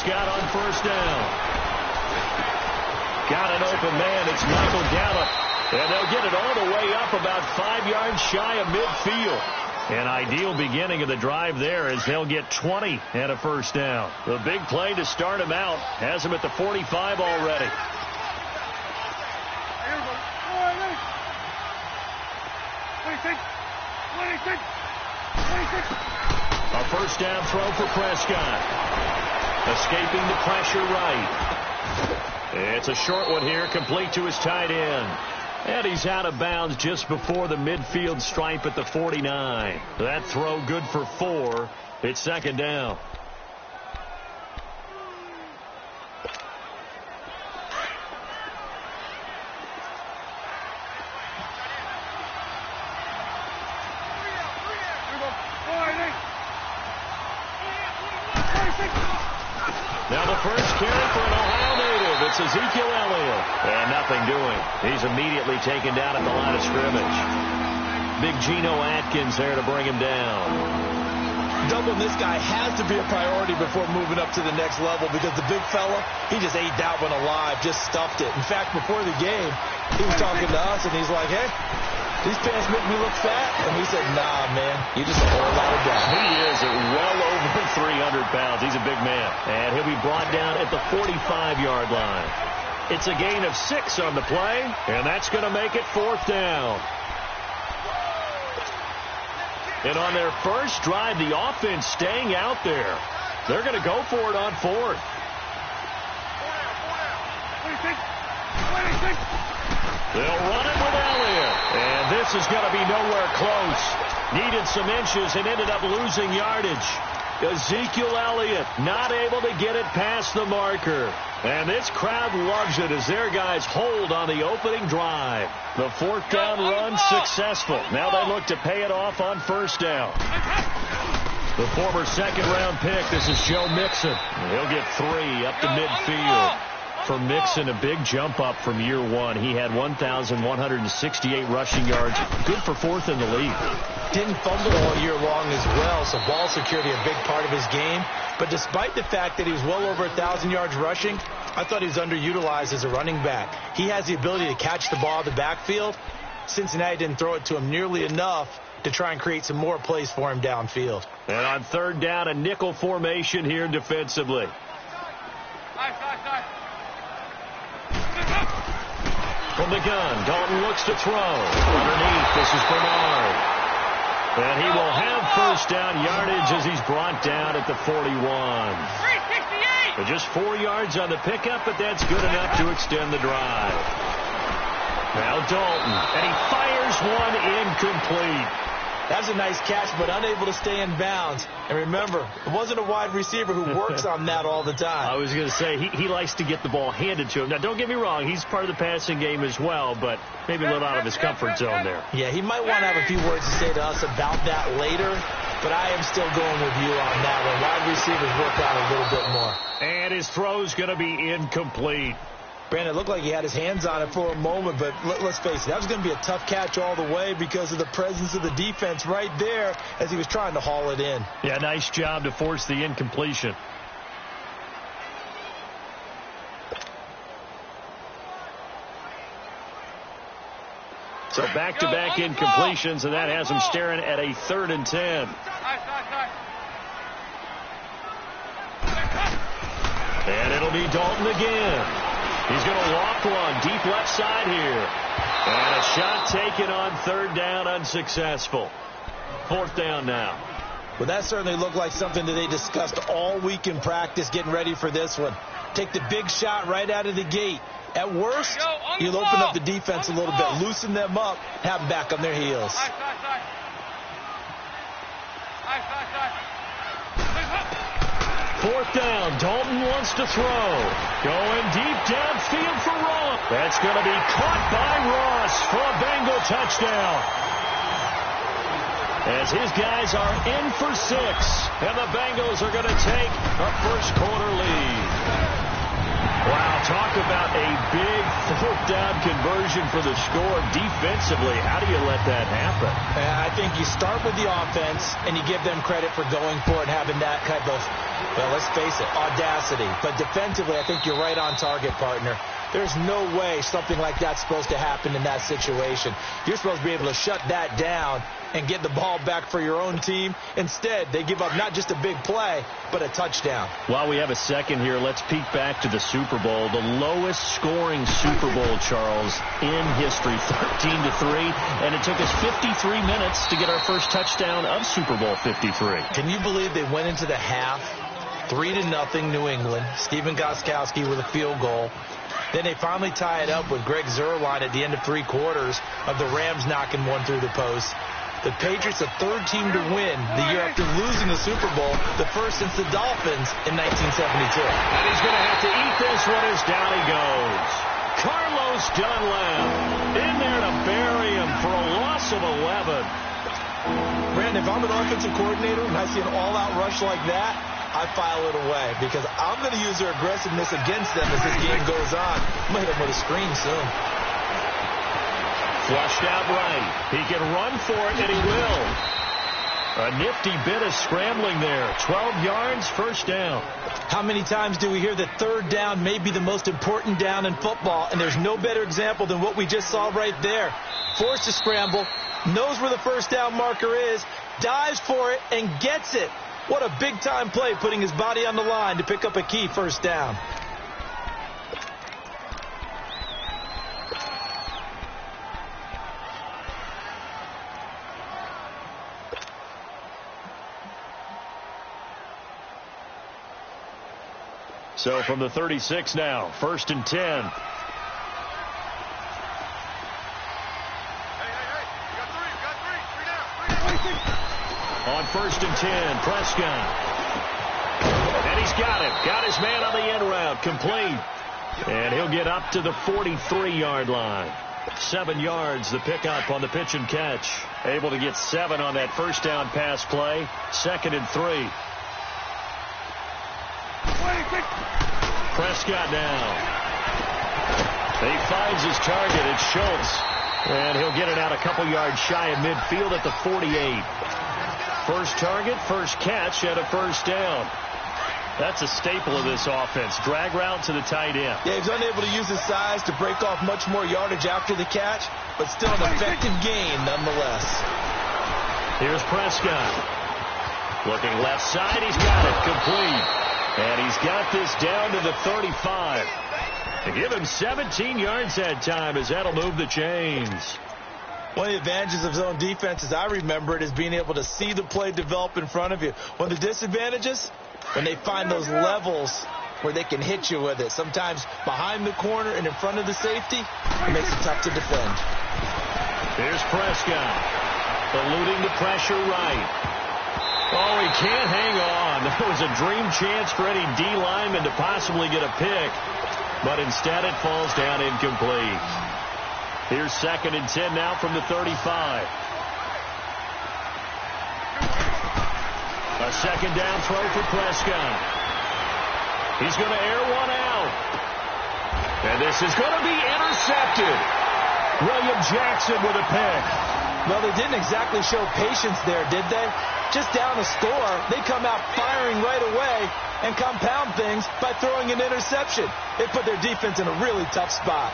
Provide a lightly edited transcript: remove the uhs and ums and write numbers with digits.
Prescott on first down. Got an open man. It's Michael Gallup. And they'll get it all the way up about 5 yards shy of midfield. An ideal beginning of the drive there as they'll get 20 and a first down. The big play to start him out has him at the 45 already. A first down throw for Prescott. Escaping the pressure right. It's a short one here, complete to his tight end. And he's out of bounds just before the midfield stripe at the 49. That throw good for 4. It's second down. Now the first carry for an Ohio native. It's Ezekiel Elliott. And nothing doing. He's immediately taken down at the line of scrimmage. Big Geno Atkins there to bring him down. Doubling this guy has to be a priority before moving up to the next level because the big fella, he just ate that one alive, just stuffed it. In fact, before the game, he was talking to us, and he's like, hey, these pants make me look fat. And we said, nah, man, you're just a whole lot of guy. He is at well over 300 pounds. He's a big man. And he'll be brought down at the 45-yard line. It's a gain of 6 on the play, and that's going to make it fourth down. And on their first drive, the offense staying out there. They're going to go for it on fourth. They'll run it with Elliott. And this is going to be nowhere close. Needed some inches and ended up losing yardage. Ezekiel Elliott not able to get it past the marker. And this crowd loves it as their guys hold on the opening drive. The fourth down run successful. Now they look to pay it off on first down. The former second-round pick, this is Joe Mixon. He'll get 3 up to midfield. For Mixon, a big jump up from year one. He had 1,168 rushing yards. Good for 4th in the league. Didn't fumble all year long as well, so ball security a big part of his game. But despite the fact that he was well over 1,000 yards rushing, I thought he was underutilized as a running back. He has the ability to catch the ball in the backfield. Cincinnati didn't throw it to him nearly enough to try and create some more plays for him downfield. And on third down, a nickel formation here defensively. From the gun, Dalton looks to throw. Underneath, this is Bernard. And he will have first down yardage as he's brought down at the 41. 368. Just 4 yards on the pickup, but that's good enough to extend the drive. Now Dalton, and he fires one incomplete. That's a nice catch, but unable to stay in bounds. And remember, it wasn't a wide receiver who works on that all the time. I was going to say, he likes to get the ball handed to him. Now, don't get me wrong, he's part of the passing game as well, but maybe a little out of his comfort zone there. Yeah, he might want to have a few words to say to us about that later, but I am still going with you on that one. Wide receivers work out a little bit more. And his throw's going to be incomplete. Brandon, it looked like he had his hands on it for a moment, but let's face it, that was going to be a tough catch all the way because of the presence of the defense right there as he was trying to haul it in. Yeah, nice job to force the incompletion. So back-to-back incompletions, and that has him staring at a 3rd and 10. And it'll be Dalton again. He's going to walk one deep left side here. And a shot taken on 3rd down, unsuccessful. 4th down now. Well, that certainly looked like something that they discussed all week in practice getting ready for this one. Take the big shot right out of the gate. At worst, you'll open up the defense a little bit, loosen them up, have them back on their heels. 4th down. Dalton wants to throw. Going deep downfield for Ross. That's going to be caught by Ross for a Bengal touchdown. As his guys are in for 6. And the Bengals are going to take a first quarter lead. Wow, talk about a big fourth down conversion for the score. Defensively, how do you let that happen? I think you start with the offense, and you give them credit for going for it and having that type of, well, let's face it, audacity. But defensively, I think you're right on target, partner. There's no way something like that's supposed to happen in that situation. You're supposed to be able to shut that down and get the ball back for your own team. Instead, they give up not just a big play, but a touchdown. While we have a second here, let's peek back to the Super Bowl. The lowest scoring Super Bowl, Charles, in history, 13-3. And it took us 53 minutes to get our first touchdown of Super Bowl 53. Can you believe they went into the half, 3-0 New England, Stephen Gostkowski with a field goal. Then they finally tie it up with Greg Zuerlein at the end of 3 quarters of the Rams knocking one through the post. The Patriots, the third team to win the year after losing the Super Bowl, the first since the Dolphins in 1972. And he's going to have to eat this one as down he goes. Carlos Dunlap in there to bury him for a loss of 11. Brandon, if I'm an offensive coordinator and I see an all-out rush like that, I file it away because I'm going to use their aggressiveness against them as this game goes on. I might have made a screen soon. Flushed out right. He can run for it, and he will. A nifty bit of scrambling there. 12 yards, first down. How many times do we hear that third down may be the most important down in football, and there's no better example than what we just saw right there. Forced to scramble, knows where the first down marker is, dives for it, and gets it. What a big-time play, putting his body on the line to pick up a key first down. So from the 36 now, 1st and 10. On 1st and 10, Prescott. And he's got it. Got his man on the end route. Complete. And he'll get up to the 43-yard line. 7 yards, the pickup on the pitch and catch. Able to get 7 on that first down pass play. 2nd and 3. Prescott now. He finds his target. It's Schultz. And he'll get it out a couple yards shy of midfield at the 48. First target, first catch at a first down. That's a staple of this offense. Drag route to the tight end. Yeah, he's unable to use his size to break off much more yardage after the catch, but still an effective gain nonetheless. Here's Prescott. Looking left side, he's got it. Complete. And he's got this down to the 35. To give him 17 yards that time as that'll move the chains. One of the advantages of zone defense, as I remember it, is being able to see the play develop in front of you. One of the disadvantages, when they find those levels where they can hit you with it. Sometimes behind the corner and in front of the safety, it makes it tough to defend. Here's Prescott, eluding the pressure right. Oh, he can't hang on. That was a dream chance for any D lineman to possibly get a pick. But instead it falls down incomplete. Here's 2nd and 10 now from the 35. A second down throw for Prescott. He's going to air one out. And this is going to be intercepted. William Jackson with a pick. Well, they didn't exactly show patience there, did they? Just down a score, they come out firing right away and compound things by throwing an interception. It put their defense in a really tough spot.